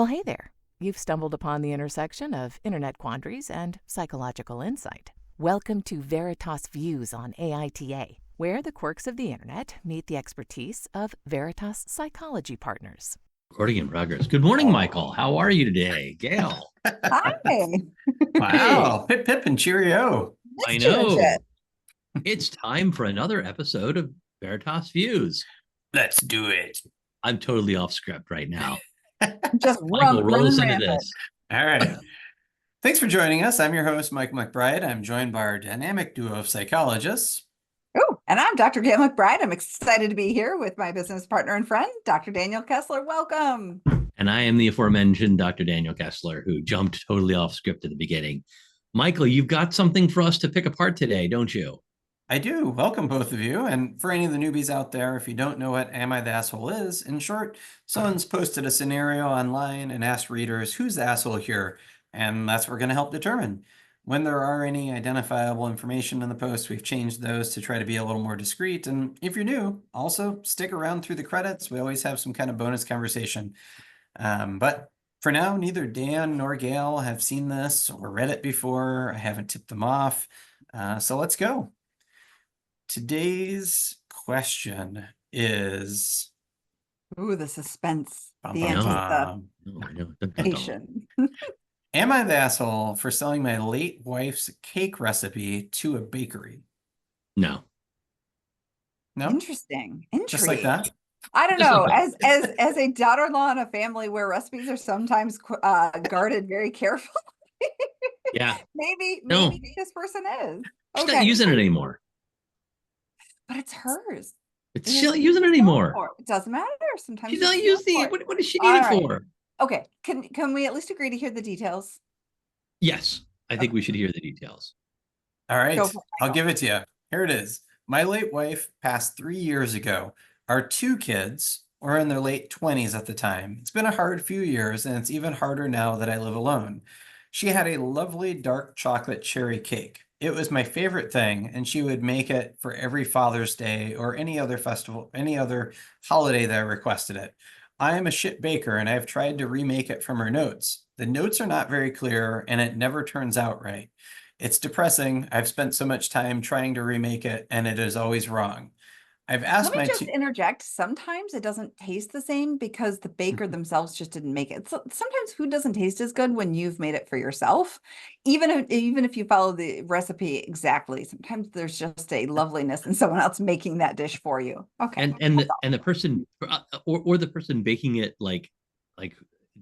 Well, hey there. You've stumbled upon the intersection of internet quandaries and psychological insight. Welcome to Veritas Views on AITA, where the quirks of the internet meet the expertise of Veritas Psychology Partners. Recording in progress. Good morning, Michael. How are you today? Gayle. Hi. Wow. Pip, pip, and cheerio. I know. It's time for another episode of Veritas Views. Let's do it. I'm totally off script right now. Just Michael, roll us into rampant. this. All right. Thanks for joining us. I'm your host, Mike MacBride. I'm joined by our dynamic duo of psychologists. Oh, and I'm Dr. Gayle MacBride. I'm excited to be here with my business partner and friend, Dr. Daniel Kessler. Welcome. And I am the aforementioned Dr. Daniel Kessler, who jumped totally off script at the beginning. Michael, you've got something for us to pick apart today, don't you? I do. Welcome, both of you. And for any of the newbies out there, if you don't know what Am I the Asshole is, in short, someone's posted a scenario online and asked readers, who's the asshole here? And that's what we're going to help determine. When there are any identifiable information in the post, we've changed those to try to be a little more discreet. And if you're new, also stick around through the credits. We always have some kind of bonus conversation. But for now, neither Dan nor Gayle have seen this or read it before. I haven't tipped them off. So let's go. Today's question is... Ooh, the suspense, Bum, the bum, anticipation. Am I the asshole for selling my late wife's cake recipe to a bakery? No. No? Interesting. Just like that? I don't Just know. like As a daughter-in-law in a family where recipes are sometimes guarded very carefully. Yeah. maybe this person is. She's not using it anymore. But it's hers. She's not using it anymore. It doesn't matter. Sometimes She's not using it. What does she need it for? Okay. Can we at least agree to hear the details? Yes. I think we should hear the details. All right. I'll give it to you. Here it is. My late wife passed 3 years ago. Our 2 kids were in their late 20s at the time. It's been a hard few years, and it's even harder now that I live alone. She had a lovely dark chocolate cherry cake. It was my favorite thing, and she would make it for every Father's Day or any other festival, any other holiday that I requested it. I am a shit baker, and I've tried to remake it from her notes. The notes are not very clear, and it never turns out right. It's depressing. I've spent so much time trying to remake it, and it is always wrong. I've asked Let me just interject. Sometimes it doesn't taste the same because the baker themselves just didn't make it. So sometimes food doesn't taste as good when you've made it for yourself. Even if you follow the recipe exactly, sometimes there's just a loveliness in someone else making that dish for you. Okay. And the person or the person baking it like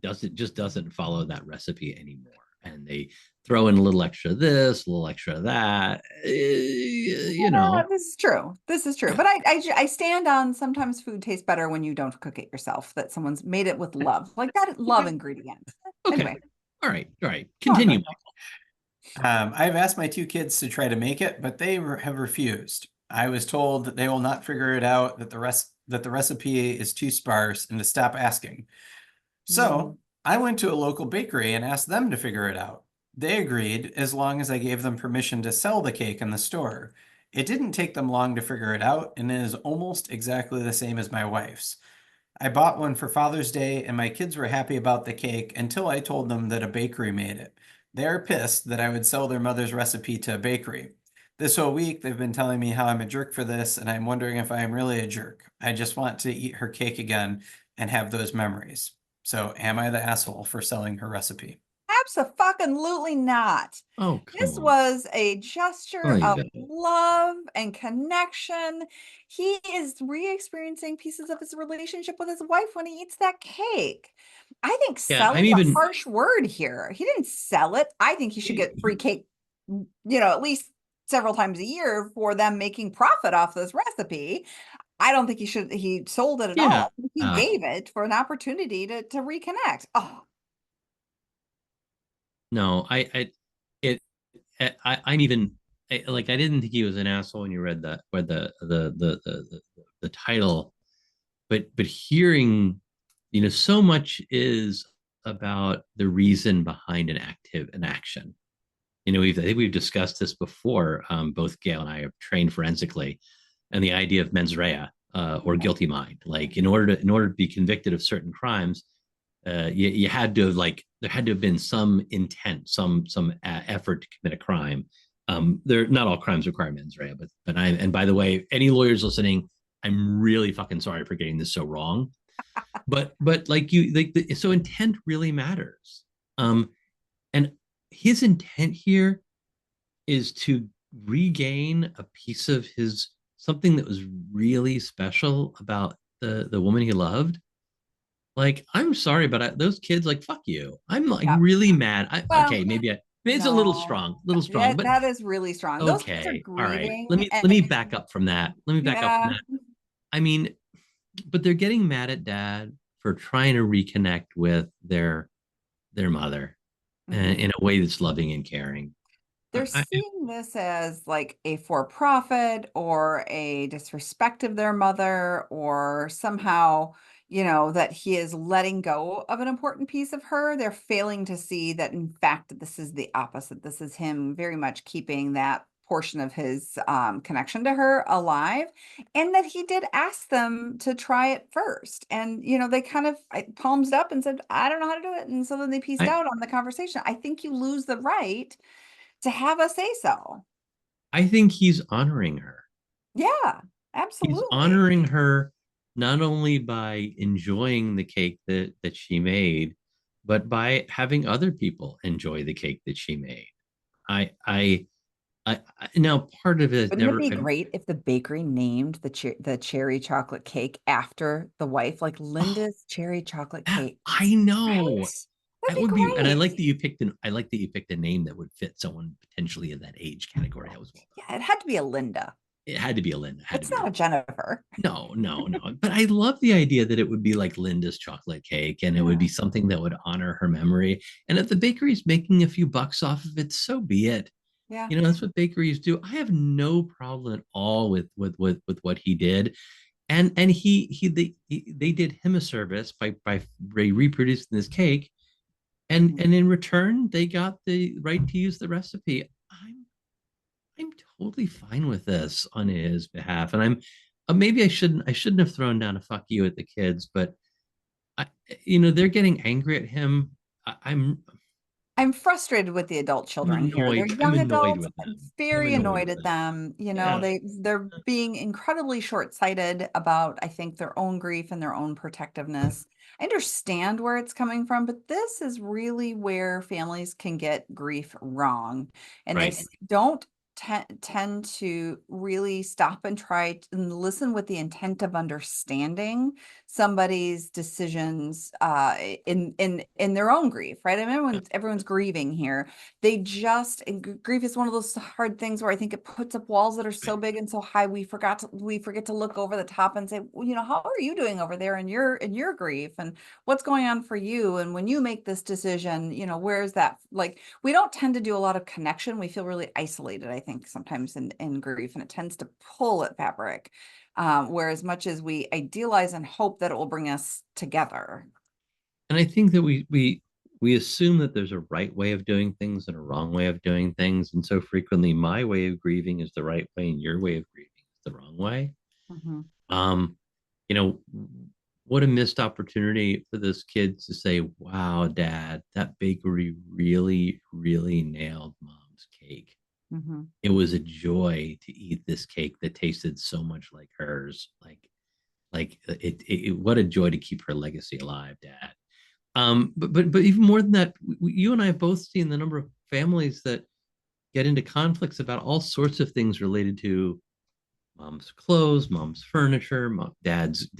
doesn't follow that recipe anymore. And they throw in a little extra this, a little extra that, you know. This is true. But I stand on sometimes food tastes better when you don't cook it yourself, that someone's made it with love, like that love ingredient. Okay. Anyway. All right. Continue, Michael. I've asked my 2 kids to try to make it, but they have refused. I was told that they will not figure it out, that the recipe is too sparse, and to stop asking. So I went to a local bakery and asked them to figure it out. They agreed as long as I gave them permission to sell the cake in the store. It didn't take them long to figure it out, and it is almost exactly the same as my wife's. I bought one for Father's Day, and my kids were happy about the cake until I told them that a bakery made it. They are pissed that I would sell their mother's recipe to a bakery. This whole week, they've been telling me how I'm a jerk for this, and I'm wondering if I am really a jerk. I just want to eat her cake again and have those memories. So am I the asshole for selling her recipe? Absolutely not. Oh, this was a gesture of love and connection. He is re-experiencing pieces of his relationship with his wife when he eats that cake. I think selling is a harsh word here. He didn't sell it. I think he should get free cake, at least several times a year for them making profit off this recipe. I don't think he sold it at all. He gave it for an opportunity to reconnect. Oh. No, I didn't think he was an asshole when you read that, or the title, but hearing, so much is about the reason behind an action. I think we've discussed this before. Both Gayle and I have trained forensically, and the idea of mens rea or guilty mind. Like in order to be convicted of certain crimes, you had to like there had to have been some intent, some effort to commit a crime. They're not all crimes require mens rea, but I and by the way, any lawyers listening, I'm really fucking sorry for getting this so wrong. But like you like so intent really matters. And his intent here is to regain a piece of his something that was really special about the woman he loved. Like, I'm sorry, but those kids, like, fuck you. I'm like Yeah. really mad. Well, Okay, maybe it's a little strong, but that is really strong. Those kids are okay, all right. grieving. Let me back up from that. Let me back up from Yeah. that. I mean, but they're getting mad at dad for trying to reconnect with their mother in a way that's loving and caring. They're seeing this as like a for-profit or a disrespect of their mother, or somehow, that he is letting go of an important piece of her. They're failing to see that, in fact, this is the opposite. This is him very much keeping that portion of his connection to her alive, and that he did ask them to try it first. And, they kind of palms up and said, I don't know how to do it. And so then they pieced out on the conversation. I think you lose the right to have a say so. I think he's honoring her. Yeah, absolutely. He's honoring her not only by enjoying the cake that she made, but by having other people enjoy the cake that she made. I now part of it Wouldn't it be great if the bakery named the cherry chocolate cake after the wife, like Linda's cherry chocolate cake? I know. Right? That would be, and I like that you picked a name that would fit someone potentially in that age category. That was well done. Yeah, it had to be a Linda. It had to be a Linda. It's not a Jennifer. No. But I love the idea that it would be like Linda's chocolate cake, and it would be something that would honor her memory. And if the bakery's making a few bucks off of it, so be it. Yeah. That's what bakeries do. I have no problem at all with what he did. And they did him a service by reproducing this cake. And in return, they got the right to use the recipe. I'm totally fine with this on his behalf, and I'm maybe I shouldn't have thrown down a fuck you at the kids, but they're getting angry at him. I'm frustrated with the adult children here. They're young adults. I'm very annoyed at them. They're being incredibly short-sighted about, I think, their own grief and their own protectiveness. I understand where it's coming from, but this is really where families can get grief wrong. And they don't tend to really stop and try and listen with the intent of understanding somebody's decisions in their own grief, right? I mean, everyone's grieving here. Grief is one of those hard things where I think it puts up walls that are so big and so high we forget to look over the top and say, well, how are you doing over there in your grief, and what's going on for you? And when you make this decision, where's that? Like, we don't tend to do a lot of connection. We feel really isolated, I think, sometimes in grief, and it tends to pull at fabric, whereas much as we idealize and hope that it will bring us together. And I think that we assume that there's a right way of doing things and a wrong way of doing things, and so frequently my way of grieving is the right way and your way of grieving is the wrong way. What a missed opportunity for those kids to say, wow, Dad, that bakery really, really nailed Mom's cake. It was a joy to eat this cake that tasted so much like hers. Like what a joy to keep her legacy alive, Dad. But even more than that, you and I have both seen the number of families that get into conflicts about all sorts of things related to Mom's clothes, Mom's furniture, Dad's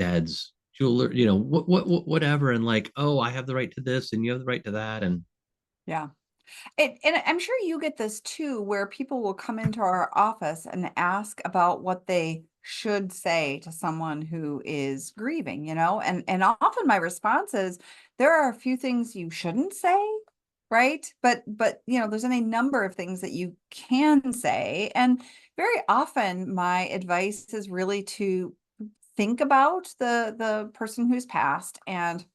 jewelry, whatever. And like, oh, I have the right to this and you have the right to that. And yeah. And I'm sure you get this too, where people will come into our office and ask about what they should say to someone who is grieving, and often my response is, there are a few things you shouldn't say, right? But there's any number of things that you can say. And very often my advice is really to think about the person who's passed and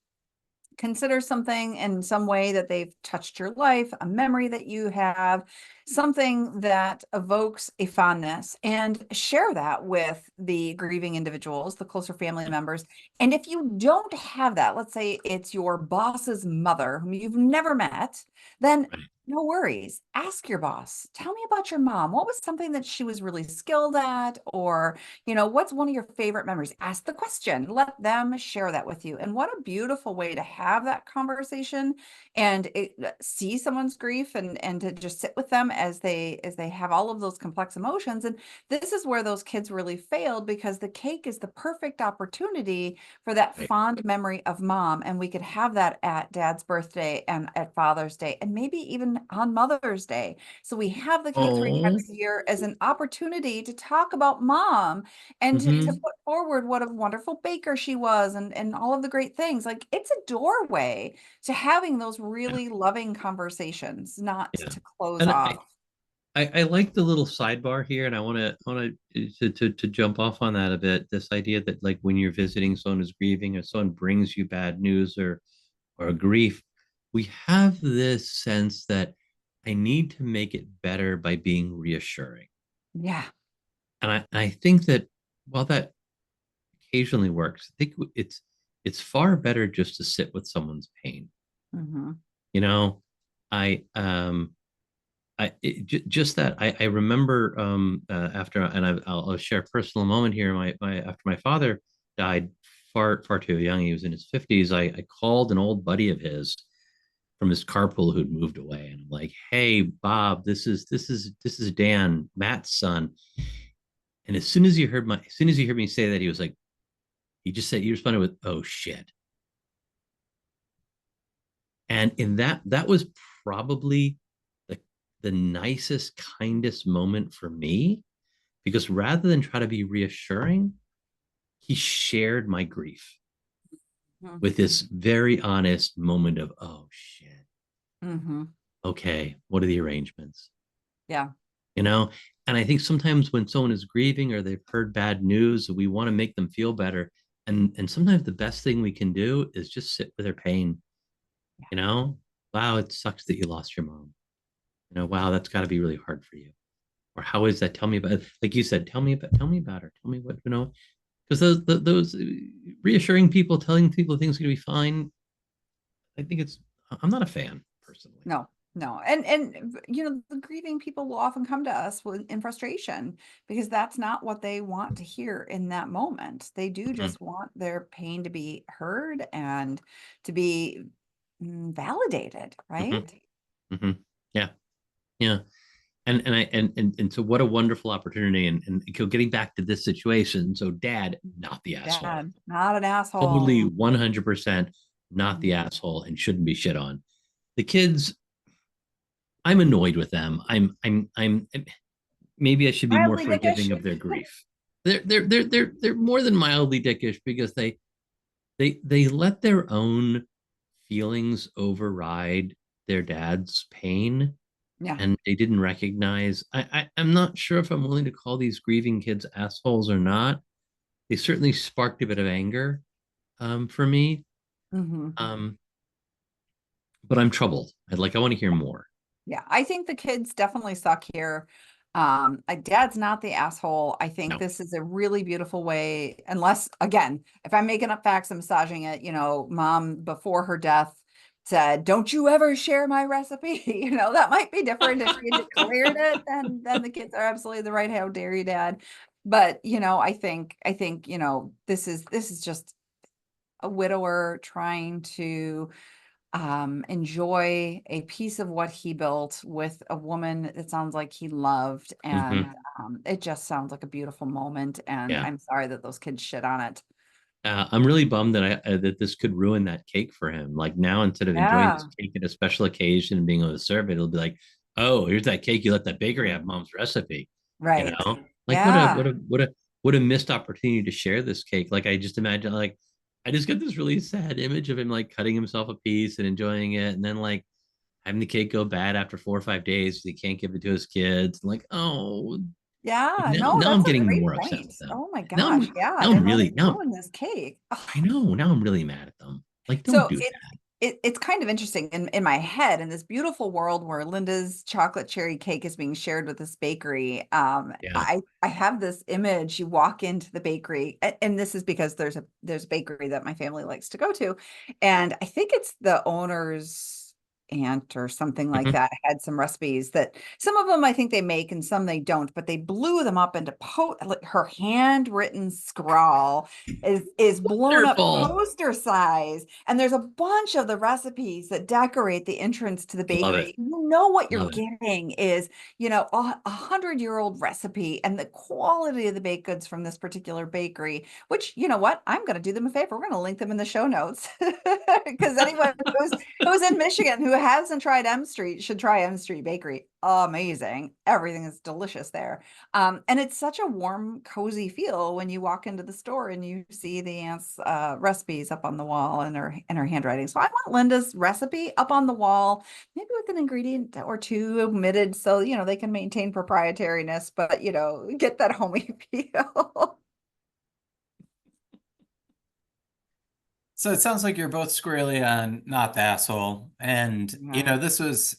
consider something in some way that they've touched your life, a memory that you have. something that evokes a fondness, and share that with the grieving individuals, the closer family members. And if you don't have that, let's say it's your boss's mother whom you've never met, then no worries. Ask your boss, tell me about your mom. What was something that she was really skilled at? Or, what's one of your favorite memories? Ask the question, let them share that with you. And what a beautiful way to have that conversation and see someone's grief, and to just sit with them as they have all of those complex emotions. And this is where those kids really failed, because the cake is the perfect opportunity for that fond memory of mom. And we could have that at dad's birthday and at Father's Day, and maybe even on Mother's Day. So we have the cake 3 times a year as an opportunity to talk about mom, and to put forward what a wonderful baker she was, and all of the great things. Like, it's a doorway to having those really loving conversations, not to close off. I like the little sidebar here, and I want to jump off on that a bit. This idea that, like, when you're visiting someone who's grieving, or someone brings you bad news or grief, we have this sense that I need to make it better by being reassuring. Yeah. And I think that while that occasionally works, I think it's far better just to sit with someone's pain. Just that I remember after, and I'll share a personal moment here. After my father died far too young, he was in his 50s. I called an old buddy of his from his carpool who'd moved away, and I'm like, "Hey, Bob, this is Dan, Matt's son." And as soon as he heard me say that, he was like, he responded with, "Oh shit." And in that was probably the nicest, kindest moment for me, because rather than try to be reassuring, he shared my grief with this very honest moment of, "Oh shit. Okay, what are the arrangements?" Yeah. And I think sometimes when someone is grieving or they've heard bad news, we want to make them feel better. And sometimes the best thing we can do is just sit with their pain. Wow, it sucks that you lost your mom. Wow, that's got to be really hard for you. Or how is that? Tell me about it. Like you said, tell me about her. Tell me what, because those reassuring people, telling people things are going to be fine. I'm not a fan personally. No. And the grieving people will often come to us in frustration, because that's not what they want to hear in that moment. They do just want their pain to be heard and to be validated, right? Yeah. And so what a wonderful opportunity. And getting back to this situation. So dad, not the asshole. Dad, not an asshole. Totally 100% not the asshole, and shouldn't be shit on. The kids, I'm annoyed with them. I'm maybe I should be more forgiving of their grief. They're more than mildly dickish, because they let their own feelings override their dad's pain. Yeah. And they didn't recognize. I'm not sure if I'm willing to call these grieving kids assholes or not. They certainly sparked a bit of anger for me. But I'm troubled. I want to hear more. Yeah, I think the kids definitely suck here. Dad's not the asshole. I think this is a really beautiful way, unless, again, if I'm making up facts and massaging it, mom before her death said, "Don't you ever share my recipe." That might be different. If she declared it, then the kids are absolutely the right. How dare you, Dad? But I think this is just a widower trying to enjoy a piece of what he built with a woman it sounds like he loved, and it just sounds like a beautiful moment. And I'm sorry that those kids shit on it. I'm really bummed that that this could ruin that cake for him. Like, now, instead of enjoying this cake at a special occasion and being able to serve it, it'll be like, "Oh, here's that cake you let that bakery have mom's recipe." Right. What a missed opportunity to share this cake. Like, I just imagine, like, I just got this really sad image of him, like, cutting himself a piece and enjoying it, and then, like, having the cake go bad after 4 or 5 days. He can't give it to his kids. Like, oh. Yeah, now I'm getting more upset with them. Oh my gosh, now I'm really ruin this cake. I know. Now I'm really mad at them. Like, don't do that. it's kind of interesting in my head, in this beautiful world where Linda's chocolate cherry cake is being shared with this bakery. Yeah. I have this image. You walk into the bakery, and this is because there's a bakery that my family likes to go to, and I think it's the owner's aunt or something like Mhm. that had some recipes that some of them I think they make and some they don't, but they blew them up into like her handwritten scrawl is blown up Wonderful. poster size, and there's a bunch of the recipes that decorate the entrance to the Love bakery. it. You know what you're Love it. getting is, a 100-year-old recipe, and the quality of the baked goods from this particular bakery, which, you know what, I'm going to do them a favor. We're going to link them in the show notes because anyone who's in Michigan who hasn't tried M Street should try M Street Bakery. Amazing. Everything is delicious there. And it's such a warm, cozy feel when you walk into the store and you see the aunt's recipes up on the wall and her handwriting. So I want Linda's recipe up on the wall, maybe with an ingredient or two omitted, so they can maintain proprietariness, but get that homey feel. So it sounds like you're both squarely on not the asshole. And Yeah. this is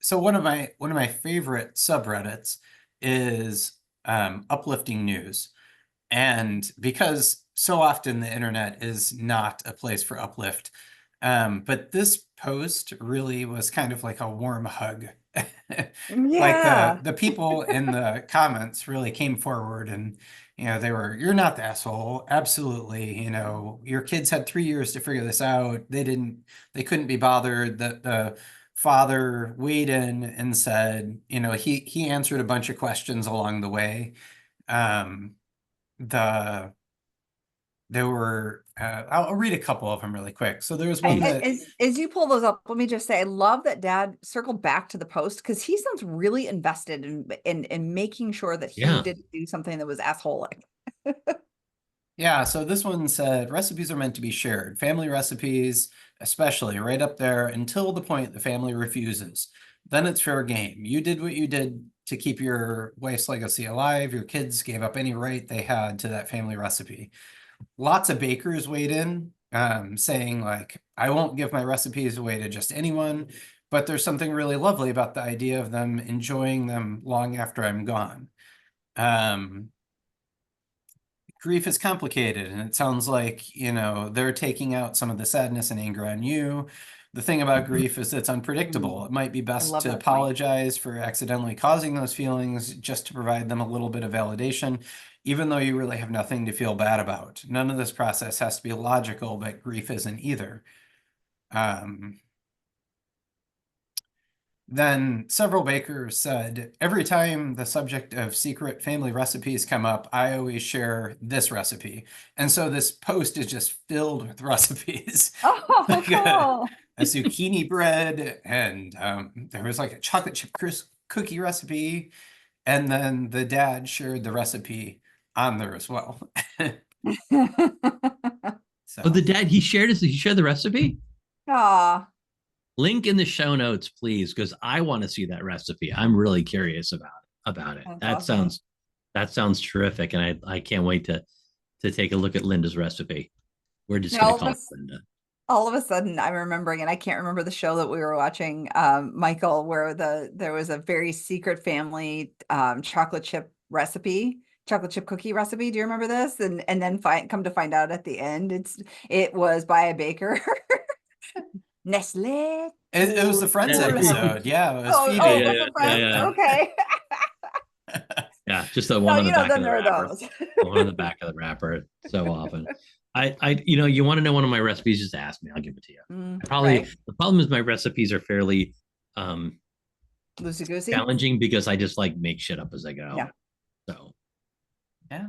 so one of my favorite subreddits is uplifting news. And because so often the internet is not a place for uplift, but this post really was kind of like a warm hug. Like Yeah. the people in the comments really came forward and you're not the asshole. Absolutely. Your kids had 3 years to figure this out. They couldn't be bothered. The father weighed in and said, he answered a bunch of questions along the way. The There were I'll read a couple of them really quick. So there was one that As you pull those up, let me just say, I love that Dad circled back to the post because he sounds really invested in making sure that he Yeah. didn't do something that was asshole-like. yeah, so this one said recipes are meant to be shared. Family recipes, especially, right up there until the point the family refuses. Then it's fair game. You did what you did to keep your wife's legacy alive. Your kids gave up any right they had to that family recipe. Lots of bakers weighed in, saying like, I won't give my recipes away to just anyone, but there's something really lovely about the idea of them enjoying them long after I'm gone. Grief is complicated, and it sounds like, they're taking out some of the sadness and anger on you. The thing about grief is it's unpredictable. It might be I best love to that point. apologize for accidentally causing those feelings just to provide them a little bit of validation, even though you really have nothing to feel bad about. None of this process has to be logical, but grief isn't either. Then several bakers said, every time the subject of secret family recipes come up, I always share this recipe. And so this post is just filled with recipes. Oh, Like cool. a zucchini bread, and there was like a chocolate chip cookie recipe. And then the dad shared the recipe on there as well. So Oh, the dad, he shared the recipe? Aw. Link in the show notes, please, because I want to see that recipe. I'm really curious about it. That's awesome. That sounds terrific, and I can't wait to take a look at Linda's recipe. We're just Now, going to call it Linda. all of a sudden I'm remembering, and I can't remember the show that we were watching, Michael, where there was a very secret family chocolate chip cookie recipe. Do you remember this? And then come to find out at the end it was by a baker. Nestle. it was the Friends episode. Yeah, it was Phoebe. Oh, was it Friends? Yeah. Okay. Yeah, just the one on the back of the wrapper. Those. The one on the back of the wrapper so often. You want to know one of my recipes, just ask me. I'll give it to you. Right. The problem is my recipes are fairly loosey-goosey, challenging because I just like make shit up as I go. Yeah. So yeah.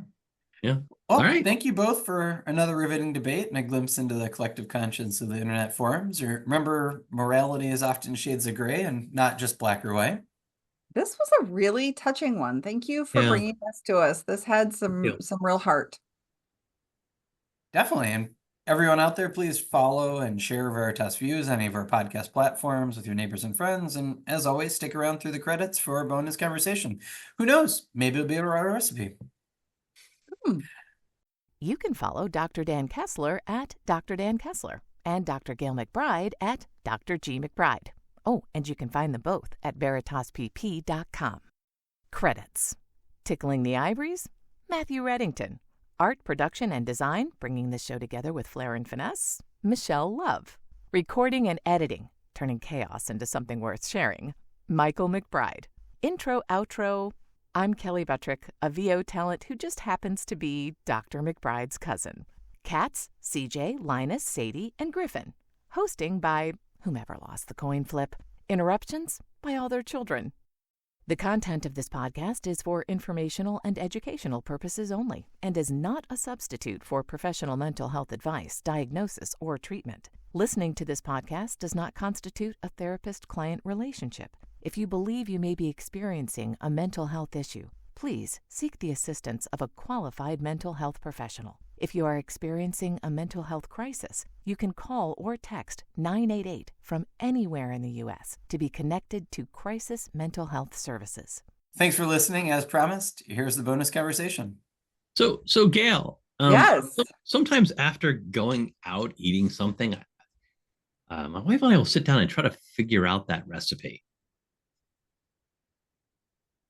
Yeah. Well, all right. Thank you both for another riveting debate and a glimpse into the collective conscience of the internet forums. Remember, morality is often shades of gray and not just black or white. This was a really touching one. Thank you for Yeah. bringing this to us. This had some real heart. Definitely. And everyone out there, please follow and share Veritas Views on any of our podcast platforms with your neighbors and friends. And as always, stick around through the credits for a bonus conversation. Who knows? Maybe it'll be a recipe. You can follow Dr. Dan Kessler at Dr. Dan Kessler and Dr. Gayle MacBride at Dr. G. MacBride. Oh, and you can find them both at veritaspp.com. Credits: Tickling the Ivories, Matthew Reddington. Art, production, and design, bringing this show together with flair and finesse, Michelle Love. Recording and editing, turning chaos into something worth sharing, Michael MacBride. Intro, outro, I'm Kelly Buttrick, a VO talent who just happens to be Dr. MacBride's cousin. Cats, CJ, Linus, Sadie, and Griffin. Hosting by whomever lost the coin flip. Interruptions by all their children. The content of this podcast is for informational and educational purposes only and is not a substitute for professional mental health advice, diagnosis, or treatment. Listening to this podcast does not constitute a therapist-client relationship. If you believe you may be experiencing a mental health issue, please seek the assistance of a qualified mental health professional. If you are experiencing a mental health crisis, you can call or text 988 from anywhere in the U.S. to be connected to Crisis Mental Health Services. Thanks for listening. As promised, here's the bonus conversation. So Gayle, Yes. sometimes after going out eating something, my wife and I will sit down and try to figure out that recipe.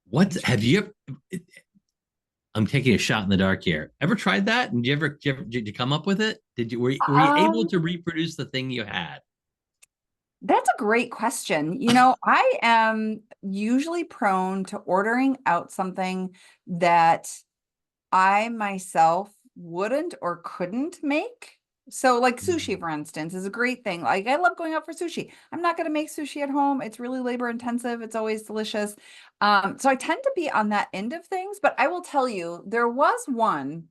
What have you ever? I'm taking a shot in the dark here. Ever tried that? And did you come up with it? Were you able to reproduce the thing you had? That's a great question. I am usually prone to ordering out something that I myself wouldn't or couldn't make. So like sushi, for instance, is a great thing. Like I love going out for sushi. I'm not going to make sushi at home. It's really labor intensive. It's always delicious. So I tend to be on that end of things, but I will tell you, there was one,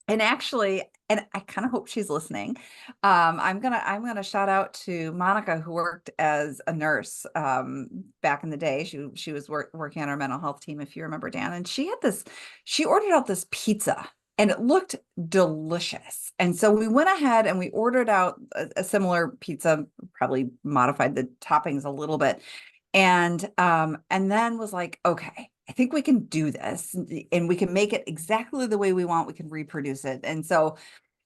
and actually, and I kind of hope she's listening. I'm gonna shout out to Monica, who worked as a nurse back in the day. She was working on our mental health team, if you remember, Dan. And she ordered out this pizza. And it looked delicious. And so we went ahead and we ordered out a similar pizza, probably modified the toppings a little bit. And then was like, okay, I think we can do this and we can make it exactly the way we want. We can reproduce it. And so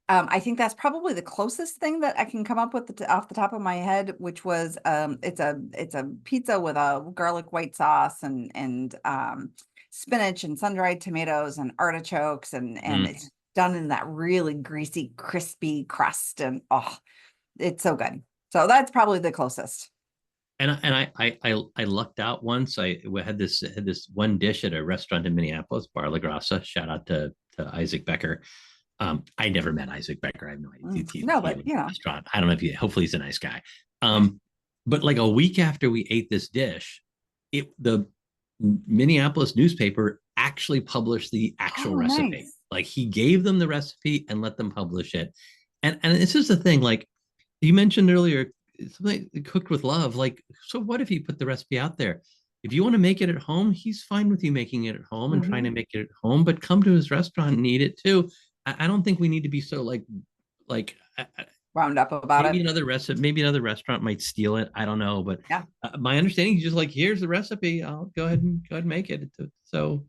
I think that's probably the closest thing that I can come up with off the top of my head, which was it's a pizza with a garlic white sauce and spinach and sun-dried tomatoes and artichokes and it's done in that really greasy, crispy crust, and it's so good. So that's probably the closest. And I lucked out once. I had this one dish at a restaurant in Minneapolis, Bar La Grassa. Shout out to Isaac Becker. I never met Isaac Becker. I have no idea. Restaurant. I don't know if hopefully he's a nice guy. But like a week after we ate this dish, the Minneapolis newspaper actually published the actual recipe. Nice. Like he gave them the recipe and let them publish it. And this is the thing, like you mentioned earlier, something cooked with love. Like, so what if you put the recipe out there? If you want to make it at home, he's fine with you making it at home and trying to make it at home, but come to his restaurant and eat it too. I don't think we need to be so like wound up about maybe it. Maybe another restaurant might steal it. I don't know, but yeah. My understanding is just like, here's the recipe. I'll go ahead and make it. So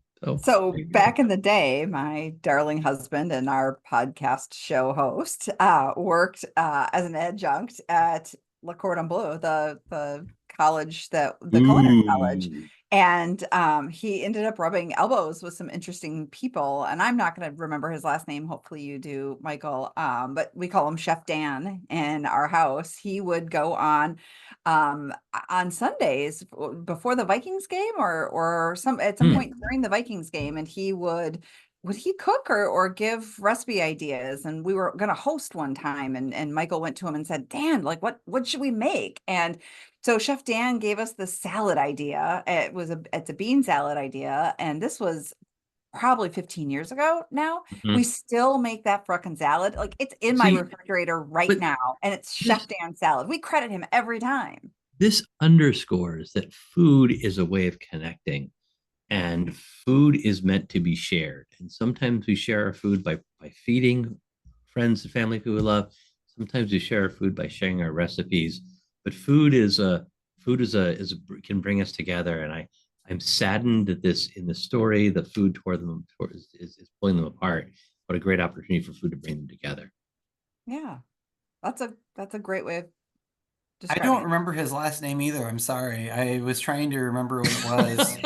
back in the day, my darling husband and our podcast show host worked as an adjunct at Le Cordon Bleu, the college the culinary college. And he ended up rubbing elbows with some interesting people. And I'm not going to remember his last name. Hopefully you do, Michael. But we call him Chef Dan in our house. He would go on Sundays before the Vikings game or at some point during the Vikings game. And he would he cook or give recipe ideas? And we were going to host one time and Michael went to him and said, Dan, like what should we make? And so Chef Dan gave us the salad idea. It's a bean salad idea. And this was probably 15 years ago now. We still make that frickin' salad. Like it's in my refrigerator right now. And it's Chef Dan salad. We credit him every time. This underscores that food is a way of connecting. And food is meant to be shared. And sometimes we share our food by feeding friends and family who we love. Sometimes we share our food by sharing our recipes. But food can bring us together. And I'm saddened that in the story, the food is pulling them apart. What a great opportunity for food to bring them together. Yeah. That's a great way of I describing don't it. remember his last name either. I'm sorry. I was trying to remember what it was.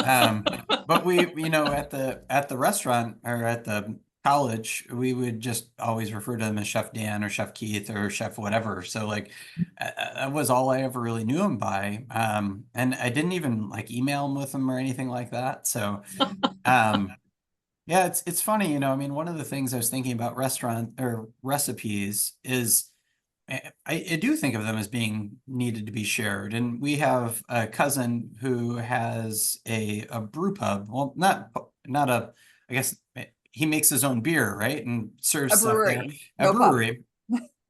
But we, at the restaurant or at the college, we would just always refer to him as Chef Dan or Chef Keith or Chef whatever. So like that was all I ever really knew him by. And I didn't even like email him with him or anything like that. So yeah, it's funny, I mean, one of the things I was thinking about restaurant or recipes is I do think of them as being needed to be shared. And we have a cousin who has a brew pub. Well, not a, I guess he makes his own beer, right? And serves A stuff there. brewery. A No pub. brewery.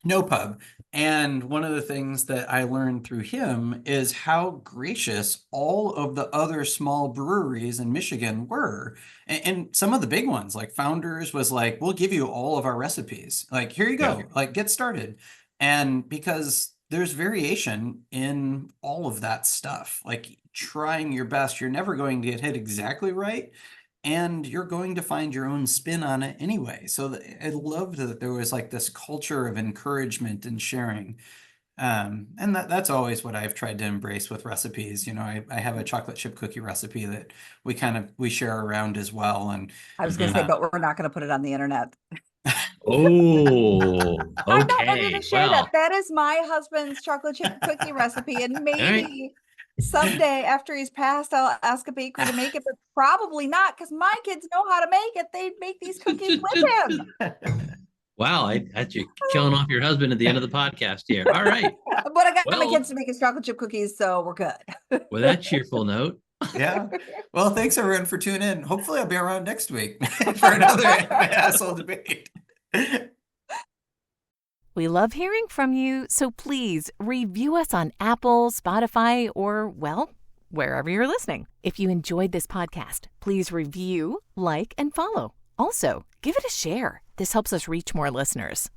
No pub. And one of the things that I learned through him is how gracious all of the other small breweries in Michigan were. And some of the big ones, like Founders, was like, we'll give you all of our recipes. Like, here you go, Yeah. like get started. And because there's variation in all of that stuff, like trying your best, you're never going to get hit exactly right. And you're going to find your own spin on it anyway. So I loved that there was like this culture of encouragement and sharing. And that's always what I've tried to embrace with recipes. I have a chocolate chip cookie recipe that we share around as well. And I was going to say, but we're not going to put it on the internet. Oh, I'm not ready okay. to share Well, that. That is my husband's chocolate chip cookie recipe. And maybe someday after he's passed, I'll ask a baker to make it, but probably not because my kids know how to make it. They make these cookies with him. Wow, I had you killing off your husband at the end of the podcast here. All right. But I got my kids to make his chocolate chip cookies, so we're good. With that cheerful note. Yeah. Well, thanks everyone for tuning in. Hopefully I'll be around next week for another asshole debate. We love hearing from you, so please review us on Apple, Spotify, or, well, wherever you're listening. If you enjoyed this podcast, please review, like, and follow. Also, give it a share. This helps us reach more listeners.